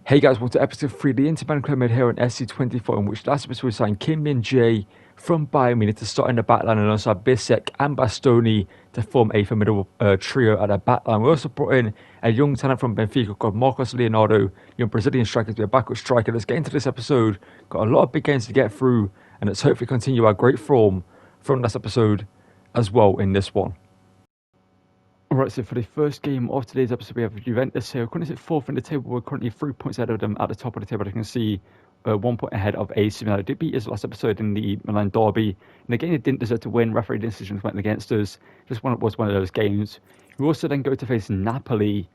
Hey guys, welcome to episode 3 of the Inter Milan Career Mode here on SC24, in which last episode we signed Kim Min-jae from Bayern Munich to start in the backline alongside Bissek and Bastoni to form a formidable trio at the backline. We also brought in a young talent from Benfica called Marcos Leonardo, young Brazilian striker, to be a backup striker. Let's get into this episode. Got a lot of big games to get through, and let's hopefully continue our great form from last episode as well in this one. Alright, so for the first game of today's episode, we have Juventus here. We're currently at 4th in the table. We're currently 3 points ahead of them at the top of the table. You can see 1 point ahead of AC Milan. They did beat us last episode in the Milan derby. And again, they didn't deserve to win. Referee decisions went against us. Just was one of those games. We also then go to face Napoli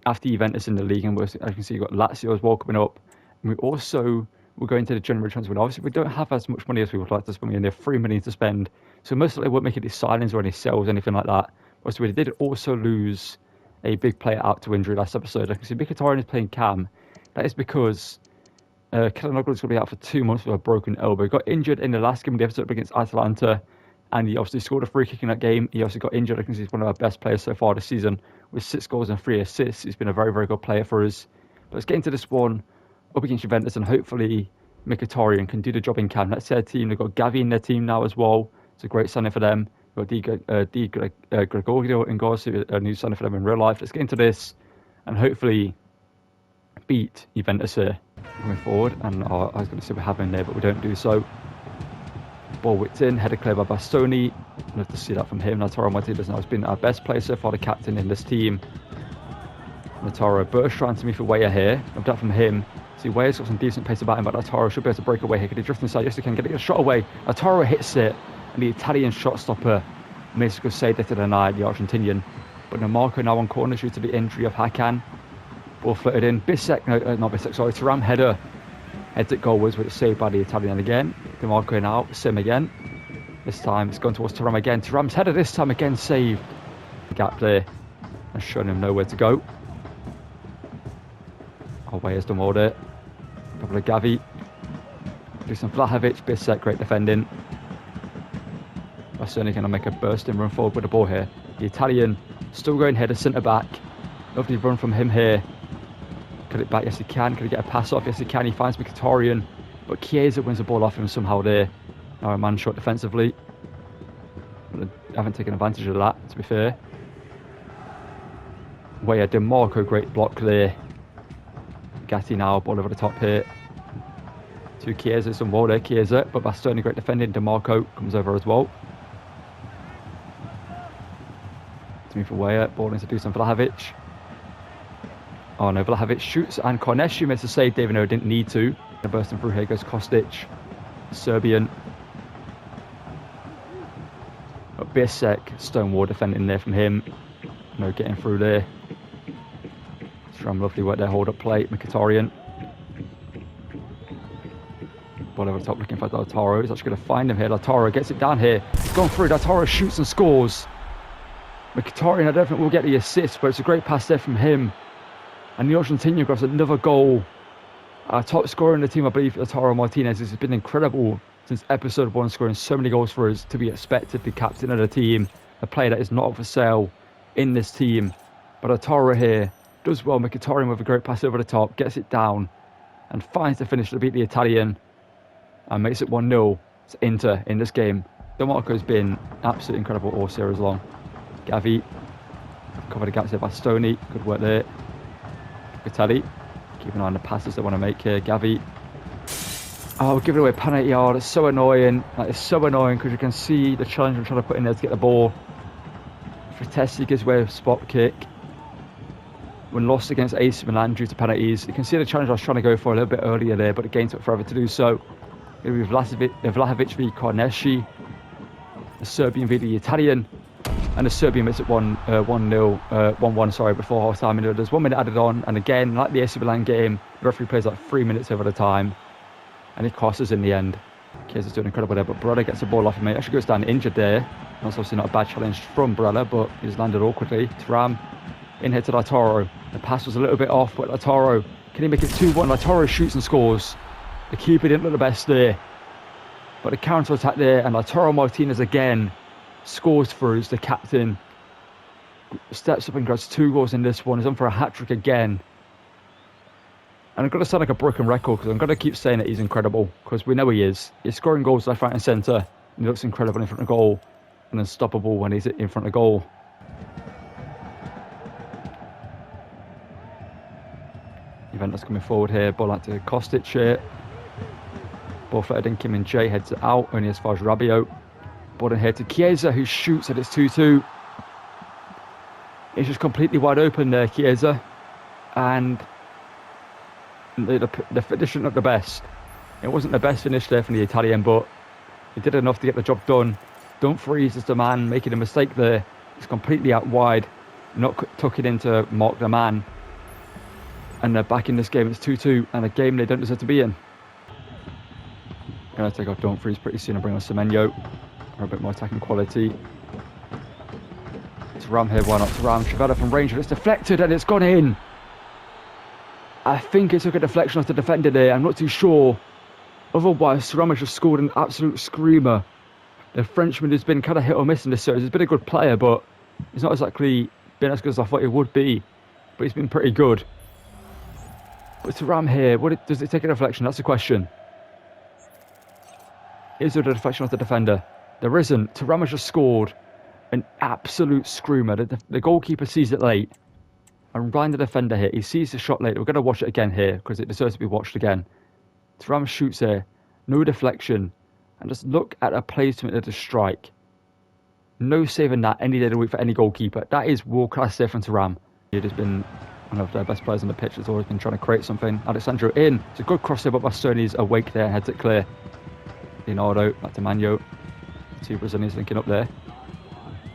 after Juventus in the league. And as you can see, you've got Lazio as well coming up. And we're going to the January transfer window. Obviously, we don't have as much money as we would like to spend. We only have 3 million to spend. So most likely we won't make any signings or any sales, anything like that. Also, we did also lose a big player out to injury last episode. I can see Mkhitaryan is playing cam. That is because Calhanoglu is going to be out for 2 months with a broken elbow. He got injured in the last game of the episode against Atalanta, and he obviously scored a free kick in that game. He also got injured. I can see he's one of our best players so far this season with 6 goals and 3 assists. He's been a very, very good player for us. But let's get into this one up against Juventus, and hopefully Mkhitaryan can do the job in cam. That's their team. They've got Gavi in their team now as well. It's a great signing for them. We've got Gregorio in goals, a new signing for them in real life. Let's get into this and hopefully beat Juventus here going forward. And I was going to say we have him there, but we don't do so. Ball whipped in, headed clear by Bastoni. Love to see that from him. Lautaro Martinez now has been our best player so far, the captain in this team. Lautaro burst trying to me for Weah here. Love that from him. See, Weah's got some decent pace about him, but Lautaro should be able to break away here. Can he drift inside? Yes, he can. Get a shot away. Lautaro hits it. And the Italian shot stopper makes a good save there to deny the Argentinian. But Marco now on corner due to the injury of Hakan. Ball flirted in. Thuram header. Heads it goalwards with a save by the Italian again. DeMarco now, Sim again. This time it's gone towards Thuram again. Thuram's header this time again saved. Gap there. And showing him nowhere to go. Away has done all there. Couple of Gavi. Do some Vlahovic. Bissek, great defending. Certainly going to make a burst and run forward with the ball here. The Italian still going header, centre back. Lovely run from him here. Cut it back, yes he can. Can he get a pass off? Yes he can. He finds Mkhitaryan, but Chiesa wins the ball off him somehow there. Now a man short defensively. But I haven't taken advantage of that, to be fair. Weah, DeMarco, great block there. Gatti now, ball over the top here. To Chiesa, some wall there, Chiesa, but Bastoni, great defending. DeMarco comes over as well. To me for Weah, ball into Dusan Vlahovic. Oh no, Vlahovic shoots and Korneshi makes a save. David no didn't need to. Bursting through here goes Kostic, Serbian. But Bissek, Stonewall defending there from him. No getting through there. Stram lovely work there, hold up play. Mkhitaryan. Ball over the top looking for Lautaro. He's actually going to find him here. Lautaro gets it down here. It's gone through. Lautaro shoots and scores. Mkhitaryan, I don't think we'll get the assist, but it's a great pass there from him. And the Argentinian grabs another goal. Our top scorer in the team, I believe, Lautaro Martinez, has been incredible since episode 1, scoring so many goals for us. To be expected, the captain of the team, a player that is not up for sale in this team. But Lautaro here does well. Mkhitaryan with a great pass over the top, gets it down, and finds the finish to beat the Italian, and makes it 1-0. It's Inter in this game. DeMarco's been absolutely incredible all series long. Gavi, cover the gaps there. Bastoni, good work there. Vitelli, keep an eye on the passes they want to make here. Gavi, oh, give it away, penalty yard. It's so annoying. That is so annoying because you can see the challenge I'm trying to put in there to get the ball. Fratesi gives way a spot kick. When lost against AC Milan due to penalties, you can see the challenge I was trying to go for a little bit earlier there, but the game took forever to do so. It'll be Vlahovic v Korneshi, the Serbian v the Italian. And the Serbian makes it 1-1 before half time. And there's 1 minute added on, and again, like the AC Milan game, the referee plays like 3 minutes over the time, and it costs us in the end. Chiesa's doing incredible there, but Barella gets the ball off him. He actually goes down injured there. That's obviously not a bad challenge from Barella, but he's landed awkwardly. Thuram in here to Lautaro. The pass was a little bit off, but Lautaro, can he make it 2-1? Lautaro shoots and scores. The keeper didn't look the best there, but the counter attack there, and Lautaro Martinez again scores for us. The captain steps up and grabs 2 goals in this one. He's on for a hat-trick again. And I'm going to sound like a broken record because I'm going to keep saying that he's incredible because we know he is. He's scoring goals left, right and centre. He looks incredible in front of goal and unstoppable when he's in front of goal. Juventus coming forward here. Ball out to Kostic here. Ball floated in. Kim Min-jae heads it out only as far as Rabiot. Ball in here to Chiesa who shoots and it's 2-2. He's just completely wide open there, Chiesa. And the finish isn't the best. It wasn't the best finish there from the Italian, but he did enough to get the job done. Dumfries is the man making a mistake there. He's completely out wide, not tucking in to mark the man. And they're back in this game. It's 2-2 and a game they don't deserve to be in. Going to take off Dumfries pretty soon and bring on Semenyo for a bit more attacking quality. It's Ram here, why not? Ram, Shibata from range, but it's deflected and it's gone in. I think it took a deflection off the defender there. I'm not too sure. Otherwise, Thuram has just scored an absolute screamer. The Frenchman has been kind of hit or miss in this series. He's been a good player, but he's not exactly been as good as I thought he would be. But he's been pretty good. But Thuram here, does it take a deflection? That's the question. Is there a deflection off the defender? There isn't. Thuram has just scored an absolute screamer. The goalkeeper sees it late. And Ryan, the defender here, he sees the shot late. We're going to watch it again here because it deserves to be watched again. Thuram shoots here, no deflection, and just look at a placement of the strike. No saving that any day of the week for any goalkeeper. That is world class there from Thuram. He has been one of their best players on the pitch. Has always been trying to create something. Alessandro in. It's a good cross there, but Bastoni's awake there, heads it clear. Leonardo back to Manyo. Two Brazilians linking up there.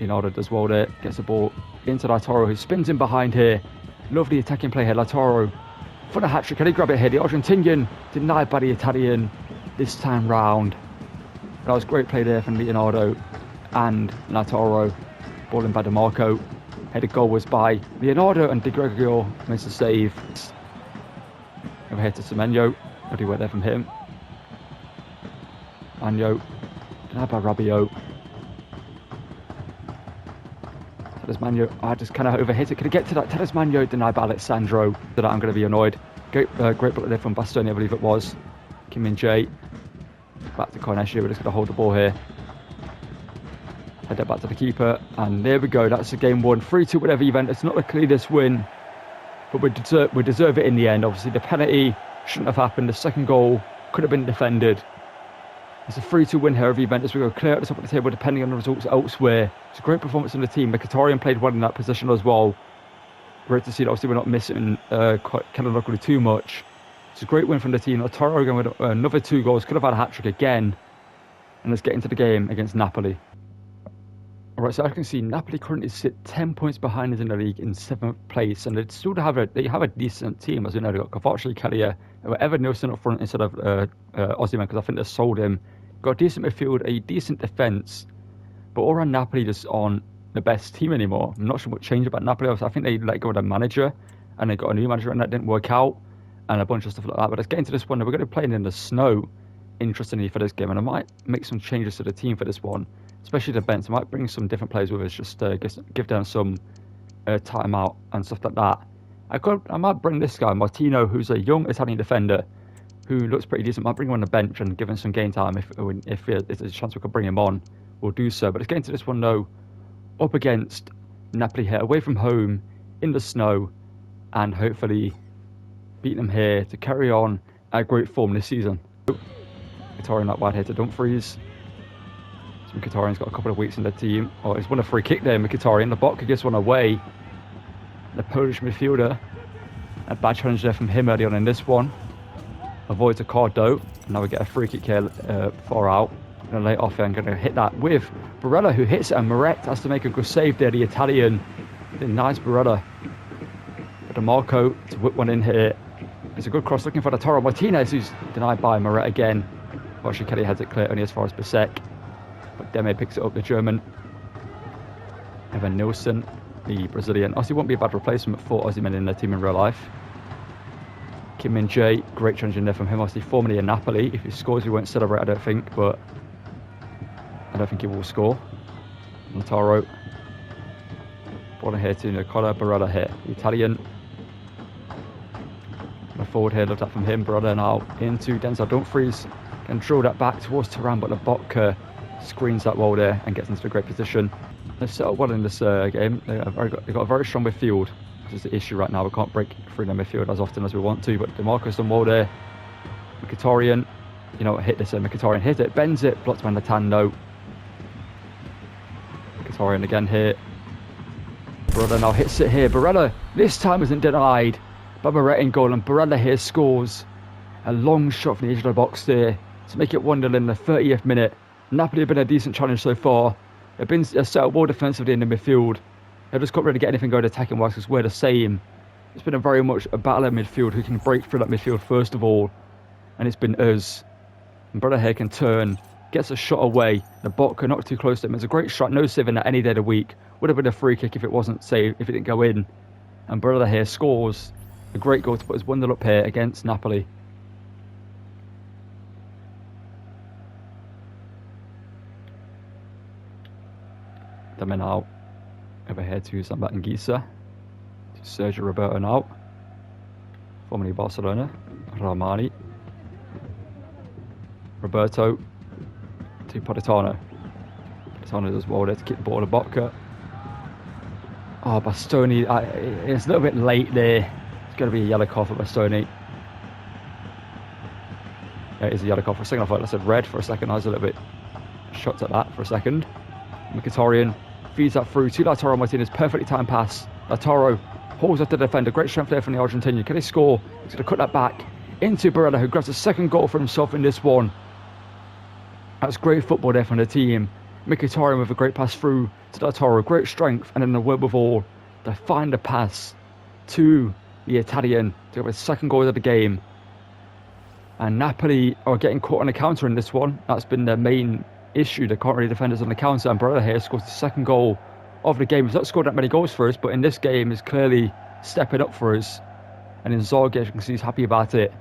Leonardo does well there, gets the ball into Lautaro, who spins in behind here. Lovely attacking play here. Lautaro for the hat-trick. Can he grab it here? The Argentinian denied by the Italian this time round. That was great play there from Leonardo and Lautaro. Ball in by DeMarco. Headed goal was by Leonardo and De Gregorio makes the save. Over here to Semenyo. Lovely work there from him. Manyo denied by Rabiot. Manyo, I just kind of overhit it. Could he get to that? Manyo denied by Alessandro. That I'm going to be annoyed. Great block there from Bastoni, I believe it was. Kim Min-jae. Back to Corneshi. We're just going to hold the ball here. Head it back to the keeper. And there we go. That's the game won. 3-2 whatever event. It's not the cleanest win. But we deserve it in the end. Obviously, the penalty shouldn't have happened. The second goal could have been defended. It's a 3-2 win here of Juventus. We go clear at the top of the table depending on the results elsewhere. It's a great performance from the team. Mkhitaryan played well in that position as well. Great to see that. Obviously, we're not missing locally too much. It's a great win from the team. Lautaro again with another 2 goals. Could have had a hat-trick again. And let's get into the game against Napoli. Alright, so as you can see, Napoli currently sit 10 points behind us in the league in 7th place. And they still have a decent team. As we know, they've got Kovacic, Kelly, Evan Nielsen up front instead of Osimhen, because I think they sold him. Got a decent midfield, a decent defence, but all around Napoli just aren't the best team anymore. I'm not sure what changed about Napoli. I think they let go of their manager and they got a new manager and that didn't work out and a bunch of stuff like that. But let's get into this one. We're going to be playing in the snow, interestingly, for this game, and I might make some changes to the team for this one, especially the bench. I might bring some different players with us, just give them some time out and stuff like that. I might bring this guy, Martino, who's a young Italian defender who looks pretty decent. Might bring him on the bench and give him some game time if there's a chance we could bring him on. We'll do so. But let's get into this one though. Up against Napoli here, away from home, in the snow, and hopefully beat them here to carry on our great form this season. Mkhitaryan that wide here to Dumfries. So Mkhitaryan's got a couple of weeks in the team. Oh, he's won a free kick there, Mkhitaryan. The Botka gets one away. The Polish midfielder. A bad challenge there from him early on in this one. Avoids a card though. Now we get a free kick here far out. I'm going to lay it off here. I'm going to hit that with Barella, who hits it, and Moret has to make a good save there. The Italian. Nice Barella. But DeMarco to whip one in here. It's a good cross looking for Lautaro Martinez, who's denied by Moret again. Actually, Kelly has it clear only as far as Bisek. But Deme picks it up, the German. Evan Nielsen, the Brazilian. Obviously, won't be a bad replacement for Osimhen in their team in real life. Kim Min-jae, great challenge in there from him. Obviously, formerly in Napoli. If he scores, he won't celebrate, I don't think. But I don't think he will score. Lautaro. Ball here to Nicola Barella here, the Italian. The forward here, looked at from him, brother now into Denzel Dumfries. Can draw that back towards Thuram, but the Botka screens that well there and gets into a great position. They've set up well in this game. They've got a very strong midfield, which is the issue right now. We can't break through the midfield as often as we want to, but DeMarco's done well there. Mkhitaryan, you know, hit this, Mkhitaryan hit it, bends it, blocked by Natando. Mkhitaryan again here. Barella now hits it here. Barella this time isn't denied by Barrett in goal, and Barella here scores a long shot from the edge of the box there to make it 1-0 in the 30th minute. Napoli have been a decent challenge so far. They've been set up well defensively in the midfield. They've just got really get anything going attacking wise because we're the same. It's been very much a battle at midfield who can break through that midfield first of all, and it's been us. And Barella here can turn, gets a shot away. The Botka not too close to him. It's a great shot, no saving that any day of the week. Would have been a free kick if it wasn't saved, if it didn't go in. And Barella here scores a great goal to put us 1-0 up here against Napoli. Then out over here to Zambat and Gisa, to Sergio Roberto now, formerly Barcelona, Ramani, Roberto to Politano. Politano does well there to keep the ball to Botka. Oh, Bastoni, it's a little bit late there. It's going to be a yellow card for Bastoni. Yeah, it is a yellow card for a second. I thought I said red for a second. I was a little bit shocked at that for a second. Mkhitaryan feeds that through to Lautaro Martinez. Perfectly timed pass. Lautaro hauls up the defender. Great strength there from the Argentinian. Can he score? He's going to cut that back into Barella, who grabs a second goal for himself in this one. That's great football there from the team. Mkhitaryan with a great pass through to Lautaro. Great strength, and then the wherewithal to find a pass to the Italian to have a second goal of the game. And Napoli are getting caught on a counter in this one. That's been their main issue. They can't really defend us on the counter, and Barella here scores the second goal of the game. He's not scored that many goals for us, but in this game is clearly stepping up for us. And Inzaghi, as you can see, he's happy about it.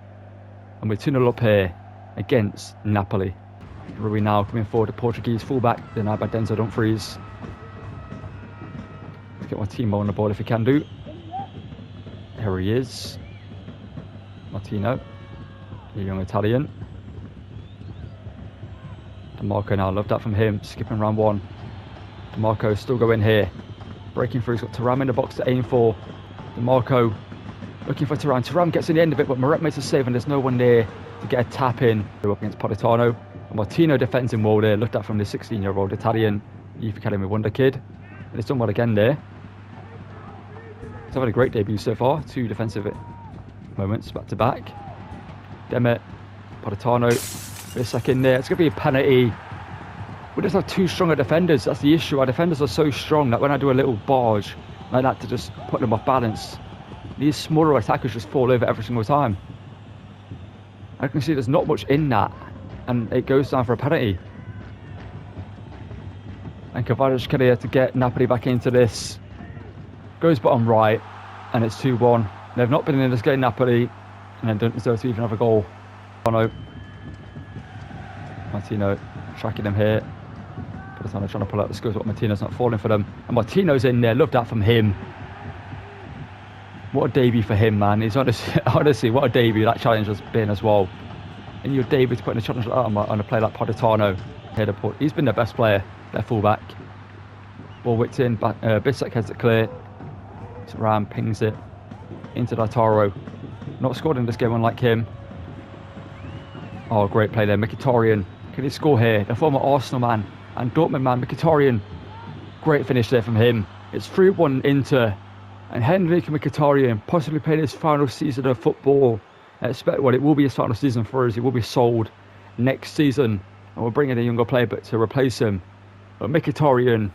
And we're 2-0 up here against Napoli. Rui now coming forward, the Portuguese fullback, denied by Denzel Dumfries. Let's get Martino on the board if he can do. Here he is. Martino, the young Italian. DeMarco now, love that from him, skipping round one. DeMarco still going here, breaking through. He's got Thuram in the box to aim for. DeMarco looking for Thuram. Thuram gets in the end of it, but Moret makes a save, and there's no one there to get a tap in. They're up against Politano. And Martino defends him well there, looked at from the 16-year-old Italian Youth Academy wonder kid. And it's done well again there. He's having a great debut so far, 2 defensive moments back to back. Demet, Politano, for a second there. It's going to be a penalty. We just have too strong defenders. That's the issue. Our defenders are so strong that when I do a little barge like that to just put them off balance, these smaller attackers just fall over every single time. I can see there's not much in that, and it goes down for a penalty. And Kvaratskhelia here to get Napoli back into this. Goes bottom right, and it's 2-1. They've not been in this game, Napoli, and they don't deserve to even have a goal. Martino tracking them here. Politano trying to pull out the scores, but Martino's not falling for them. And Martino's in there. Love that from him. What a debut for him, man. He's honestly, what a debut that challenge has been as well. And your debut to put in a challenge like that on a player like Politano. He's been their best player, their fullback. Ball whipped in, Bissek heads it clear. Thuram pings it into Lautaro. Not scored in this game, unlike him. Oh, great play there. Mkhitaryan. Can he score here? The former Arsenal man and Dortmund man, Mkhitaryan. Great finish there from him. It's 3-1 Inter. And Henrik Mkhitaryan possibly playing his final season of football. It will be his final season for us. He will be sold next season. And we're bringing a younger player to replace him. But Mkhitaryan,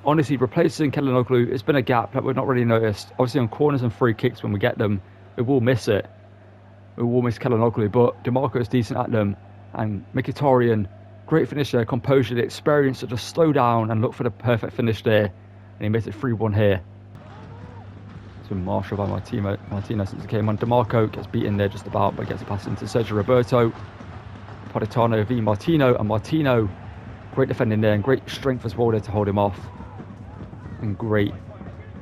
honestly, replacing Çalhanoğlu, it's been a gap that we've not really noticed. Obviously on corners and free kicks when we get them, we will miss it. We will miss Çalhanoğlu, but DeMarco is decent at them. And Mkhitaryan, great finish there, composure, the experience to just slow down and look for the perfect finish there. And he makes it 3-1 here. It's been marshaled by Martinez since he came on. DeMarco gets beaten there just about, but gets a pass into Sergio Roberto. Politano v Martino, and Martino, great defending there and great strength as well there to hold him off. And great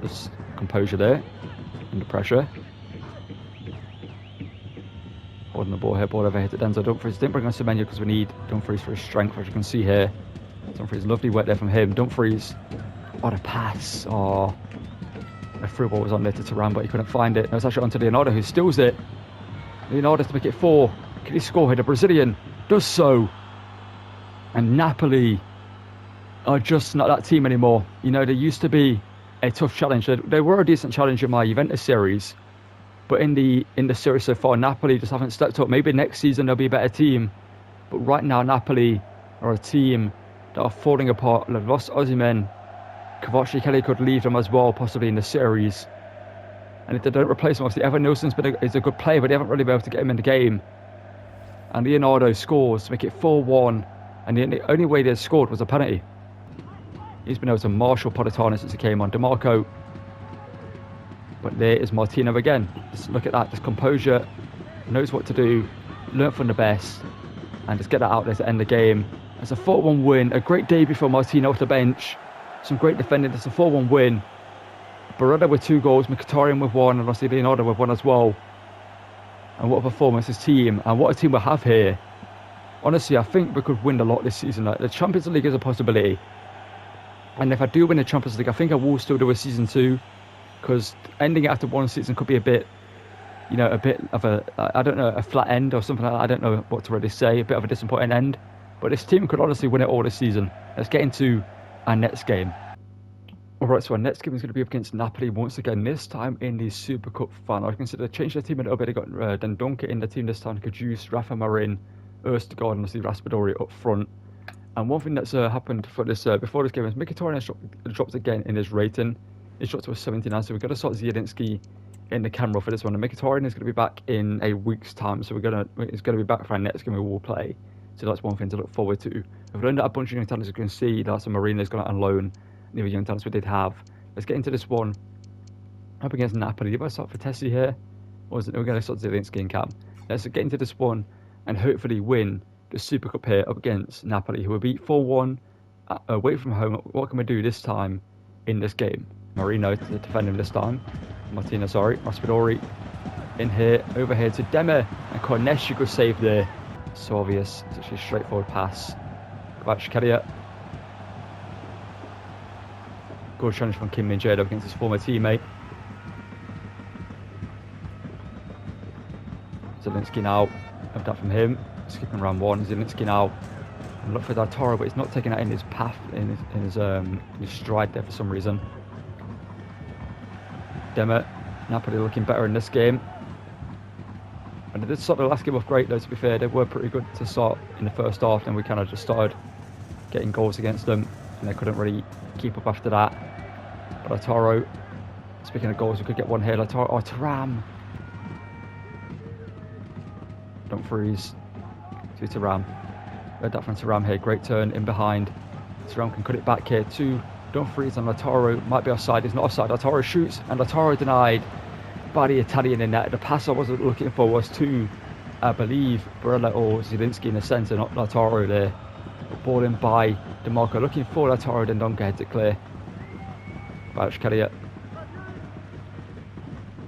just composure there under pressure. Holding the ball here, ball over here to Denzel Dumfries. Didn't bring on Semenyo because we need Dumfries for his strength, as you can see here. Dumfries, lovely work there from him. Dumfries, what a pass. Oh, a through ball was on there to Thuram, but he couldn't find it. Now it's actually onto Leonardo, who steals it. Leonardo to make it 4. Can he score here? The Brazilian does so. And Napoli are just not that team anymore. You know, they used to be a tough challenge. They were a decent challenge in my Juventus series. But in the series so far, Napoli just haven't stepped up. Maybe next season they'll be a better team. But right now, Napoli are a team that are falling apart. They've lost Osimhen. Kvaratskhelia could leave them as well, possibly in the series. And if they don't replace him, obviously Evan Nilsson's is a good player, but they haven't really been able to get him in the game. And Leonardo scores to make it 4-1. And the only way they scored was a penalty. He's been able to marshal Politano since he came on. DeMarco. But there is Martino again. Just look at that. Just composure. Knows what to do. Learn from the best. And just get that out there to end the game. It's a 4-1 win. A great debut for Martino off the bench. Some great defending. It's a 4-1 win. Barella with 2 goals. Mkhitaryan with 1. And obviously Leonardo with 1 as well. And what a performance this team. And what a team we have here. Honestly, I think we could win a lot this season. Like, the Champions League is a possibility. And if I do win the Champions League, I think I will still do a season 2. Because ending it after 1 season could be a bit, you know, a bit of a, I don't know, a flat end or something like that. I don't know what to really say. A bit of a disappointing end. But this team could honestly win it all this season. Let's get into our next game. Alright, so our next game is going to be up against Napoli once again, this time in the Super Cup final. I consider changed their team a little bit. They got Dendoncker in the team this time, Kajus, Rafa Marin, Østegård, and obviously Raspadori up front. And one thing that's happened for this before this game is Mkhitaryan has dropped again in his rating. He's dropped to a 79, so we've got to start Zielinski in the camera for this one. And Mkhitaryan is going to be back in a week's time, so he's going to be back for our next game we will play. So that's one thing to look forward to. We've learned that a bunch of young talents, as you can see. That's Marina's gone out on loan. The other young talents we did have. Let's get into this one. Up against Napoli. Do I start for Tessie here? Or is it, we're going to start Zielinski in camp. Let's get into this one and hopefully win the Super Cup here up against Napoli, who will beat 4-1 away from home. What can we do this time in this game? Marino to defend him this time. Martino, sorry. Raspadori in here. Over here to Demme. And Cornesh, good save there. So obvious. It's actually a straightforward pass. Kvaratskhelia. Good challenge from Kim Min-jae against his former teammate. Zielinski now. Have that from him. Skipping round 1. Zielinski now. And look for Lautaro, but he's not taking that in his path, in his stride there for some reason. Demme. Napoli looking better in this game. And they did start the last game off great though, to be fair. They were pretty good to start in the first half, and we kind of just started getting goals against them, and they couldn't really keep up after that. But Lautaro, speaking of goals, we could get one here. Lautaro, oh, Thuram. Dumfries to Thuram. Read that from Thuram here. Great turn in behind. Thuram can cut it back here to Dumfries, and Lautaro might be offside. He's not offside. Lautaro shoots, and Lautaro denied by the Italian in net. The pass I wasn't looking for was to, I believe, Barella or Zielinski in the centre, not Lautaro there. Ball in by DeMarco, looking for Lautaro, then Dendoncker heads it clear. Kvaratskhelia.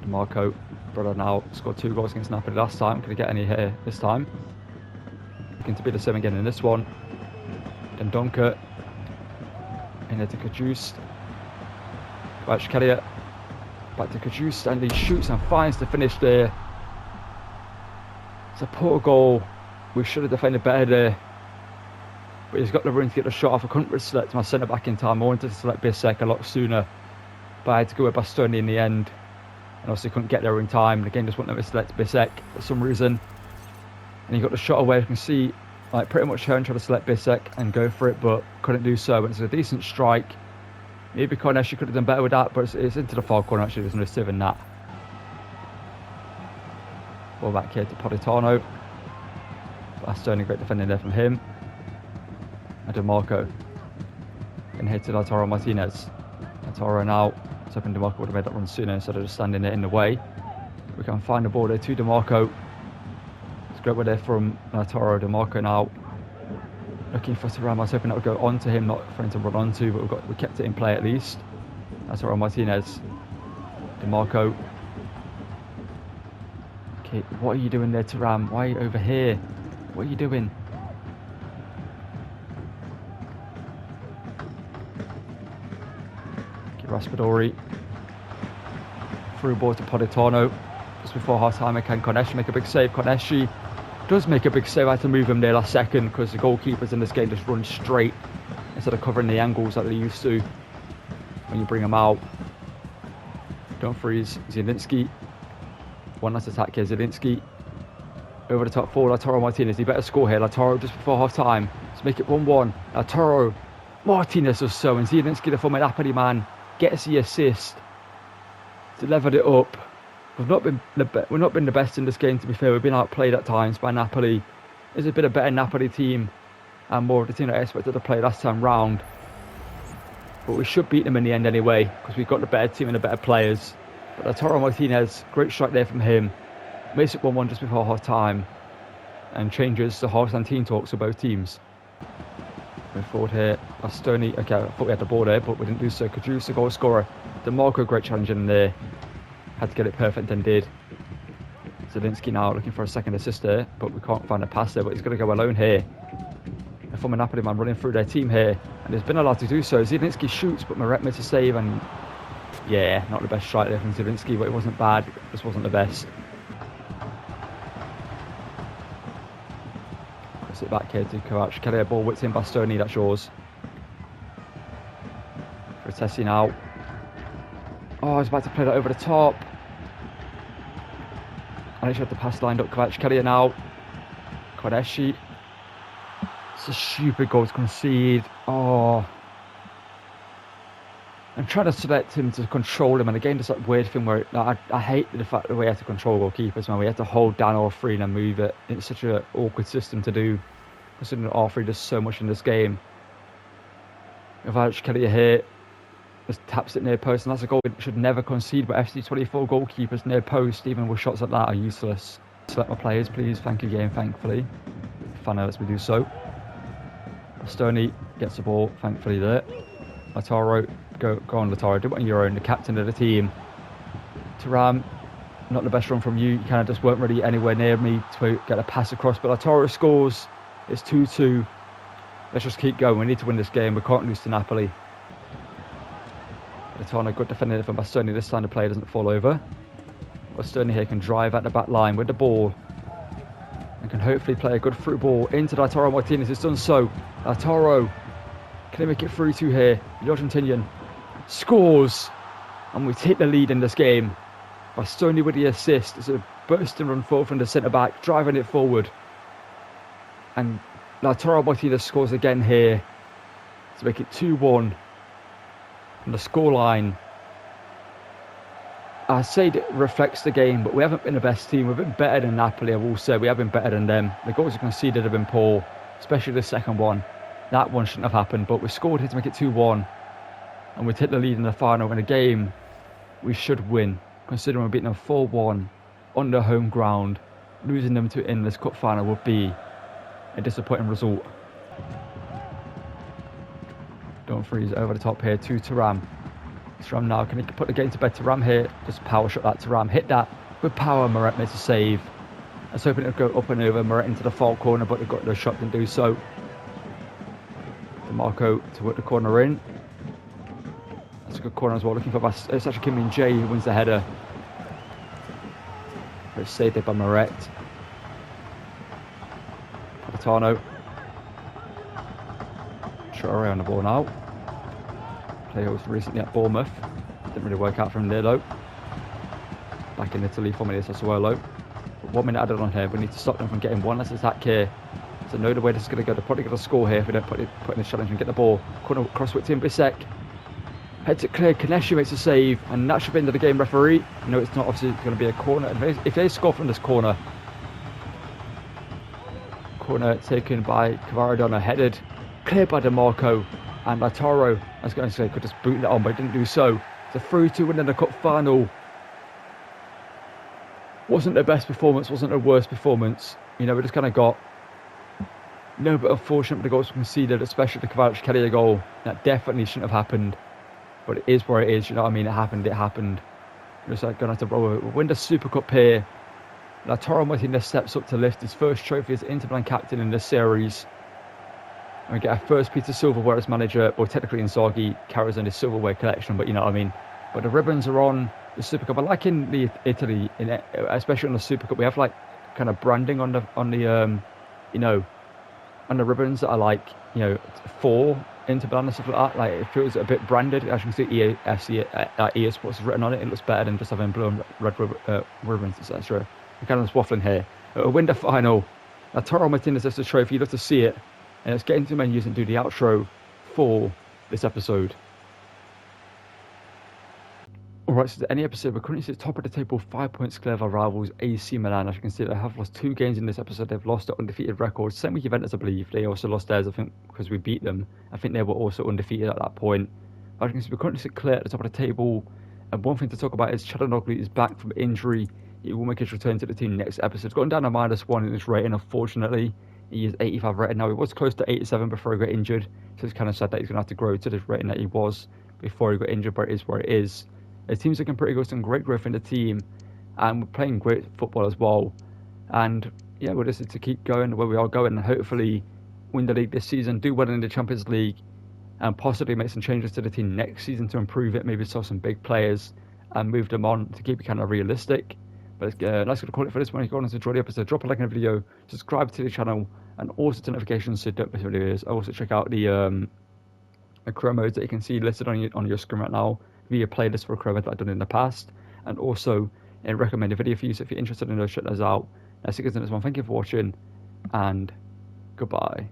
DeMarco. Barella now scored 2 goals against Napoli last time. Can he get any here this time? Looking to be the same again in this one. Dendoncker. In there to Kajus. Kvaratskhelia. Back to Kajus, and he shoots and finds the finish there. It's a poor goal. We should have defended better there. But he's got the room to get the shot off. I couldn't select my centre back in time. I wanted to select Bissek a lot sooner, but I had to go with Bastoni in the end. And obviously couldn't get there in time. And again, just wouldn't let me select Bissek for some reason. And he got the shot away. You can see, like, pretty much Hearn tried to select Bissek and go for it, but couldn't do so. And it's a decent strike. Maybe Cornesh could have done better with that, but it's into the far corner. Actually, there's no saving that. Ball back here to Politano. Bastoni, great defending there from him. And DeMarco. And here to Lautaro Martinez. Lautaro now. I was hoping DeMarco would have made that run sooner instead of just standing there in the way. We can find the ball there to DeMarco. It's great with there from Lautaro. DeMarco now. Looking for Thuram. I was hoping that would go on to him, not for him to run onto, but we kept it in play at least. That's Lautaro Martinez. DeMarco. Okay, what are you doing there, Thuram? Why are you over here? What are you doing? Okay, Raspadori. Through ball to Politano. Just before half time, can Koneshi make a big save? Koneshi does make a big save. I had to move him there last second because the goalkeepers in this game just run straight instead of covering the angles that they used to when you bring them out. Don't freeze. Zielinski. One last attack here. Zielinski. Over the top forward. Lautaro Martinez. He better score here. Lautaro just before half time. Let's make it 1-1. Lautaro Martinez does so. And Zielinski, the former Napoli man, gets the assist to level it up. We've not been the best in this game, to be fair. We've been outplayed at times by Napoli. There's a bit of better Napoli team and more of the team that I expected to play last time round. But we should beat them in the end anyway, because we've got the better team and the better players. But Lautaro Martinez, great strike there from him. Makes it 1-1 just before half time and changes the half-time team talks for both teams. Going forward here, Bastoni. Okay, I thought we had the ball there, but we didn't do so. Kudus, the goal scorer. DeMarco, great challenge in there. Had to get it perfect and did. Zielinski now looking for a second assist there, but we can't find a pass there, but he's going to go alone here. The former Napoli man running through their team here, and he's been allowed to do so. Zielinski shoots, but Meret makes a save, and yeah, not the best strike there from Zielinski, but it wasn't bad, it just wasn't the best. Let's sit back here to Kovac. Kelly, ball whips in Bastoni, that's yours. For Tessie now. Oh, I was about to play that over the top. I actually had the pass lined up. Kovac, Kelly now. Kodeshi. It's a stupid goal to concede. Oh. I'm trying to select him to control him, and again, just that weird thing where I hate the fact that we have to control goalkeepers, man. We have to hold down R3 and then move it. It's such an awkward system to do, considering that R3 does so much in this game. Kovac, Kelly here. Just taps it near post, and that's a goal we should never concede, but FC24 goalkeepers near post, even with shots like that, are useless. Select my players, please. Thank you, game, thankfully. Fan lets me do so. Bastoni gets the ball, thankfully, there. Lautaro, go on, Lautaro, do it on your own, the captain of the team. Thuram, not the best run from you. You kind of just weren't really anywhere near me to get a pass across, but Lautaro scores. It's 2-2. Let's just keep going. We need to win this game. We can't lose to Napoli. Politano, good defending from Bastoni. This time the player doesn't fall over. Bastoni here can drive at the back line with the ball and can hopefully play a good through ball into Lautaro Martinez. It's done so. Lautaro, can he make it 3-2 here? The Argentinian scores, and we take the lead in this game. Bastoni with the assist. It's a bursting run forward from the centre back, driving it forward. And Lautaro Martinez scores again here to make it 2-1. And the scoreline, I say it reflects the game, but we haven't been the best team. We've been better than Napoli, I will say. We have been better than them. The goals we conceded have been poor, especially the second one. That one shouldn't have happened, but we scored here to make it 2-1. And we take the lead in the final. In a game we should win, considering we're beating them 4-1 on their home ground. Losing them to in this cup final would be a disappointing result. Don't freeze over the top here to Thuram. Thuram now, can he put the game to bed? Thuram here, just power shot that. Thuram hit that with power. Meret makes a save. I was hoping it would go up and over Meret into the far corner, but the shot didn't do so. DeMarco to work the corner in. That's a good corner as well. Looking for it's actually Kim Min-jae who wins the header. Great save there by Meret. Politano. Traore on the ball now. Player was recently at Bournemouth. Didn't really work out for him there though. Back in Italy for me, Sassuolo. But 1 minute added on here. We need to stop them from getting one less attack here. So know the way this is going to go. They're probably going to score here if we don't put in the challenge and get the ball. Corner cross with Tim Bisek. Heads it clear. Koneshi makes a save, and that should be into the game, referee. No, it's not. Obviously, it's going to be a corner. If they score from this corner, taken by Cavaradona, headed. Cleared by DeMarco, and Lautaro, I was going to say, could just boot it on, but didn't do so. It's a 3-2 win in the cup final. Wasn't the best performance, wasn't the worst performance. You know, we just kind of got no bit of fortunate with the goals conceded, especially the Kovac Kelly goal. That definitely shouldn't have happened, but it is where it is. You know what I mean? It happened. We're just like going to have to win the Super Cup here Lautaro Martinez steps up to lift his first trophy as Inter Milan captain in this series. And we get our first piece of silverware as manager. Well, technically Inzaghi carries on his silverware collection, but you know what I mean. But the ribbons are on the Super Cup. I like in the Italy, especially on the Super Cup, we have like kind of branding on the you know, on the ribbons that are like, you know, for Inter Milan and stuff like that. Like it feels a bit branded. As you can see, EAFC, EA Sports is written on it. It looks better than just having blue and red ribbons, etc. I'm kind of just waffling here. A winter final. Lautaro Martinez has the trophy. You'd love to see it. And let's get into the menus and do the outro for this episode. Alright, so any episode, we're currently at the top of the table, 5 points clear of our rivals, AC Milan. As you can see, they have lost 2 games in this episode. They've lost their undefeated record. Same with Juventus, I believe. They also lost theirs, I think, because we beat them. I think they were also undefeated at that point. As you can see, we're currently clear at the top of the table. And one thing to talk about is Çalhanoğlu is back from injury. He will make his return to the team next episode. He's gotten down to -1 in his rating, unfortunately. He is 85 rated now. He was close to 87 before he got injured. So it's kind of sad that he's going to have to grow to this rating that he was before he got injured, but it is where it is. The team's looking pretty good, some great growth in the team, and we're playing great football as well. And yeah, we're just to keep going where we are going and hopefully win the league this season, do well in the Champions League, and possibly make some changes to the team next season to improve it, maybe sell some big players and move them on to keep it kind of realistic. But that's going to call it for this one. If you want to enjoy the episode, drop a like on the video, subscribe to the channel, and also turn notifications so you don't miss videos. Also check out the career modes that you can see listed on your screen right now via playlist for a career mode that I've done in the past, and also a recommended video for you. So if you're interested in those, check those out. That's it, guys. In this one. Thank you for watching, and goodbye.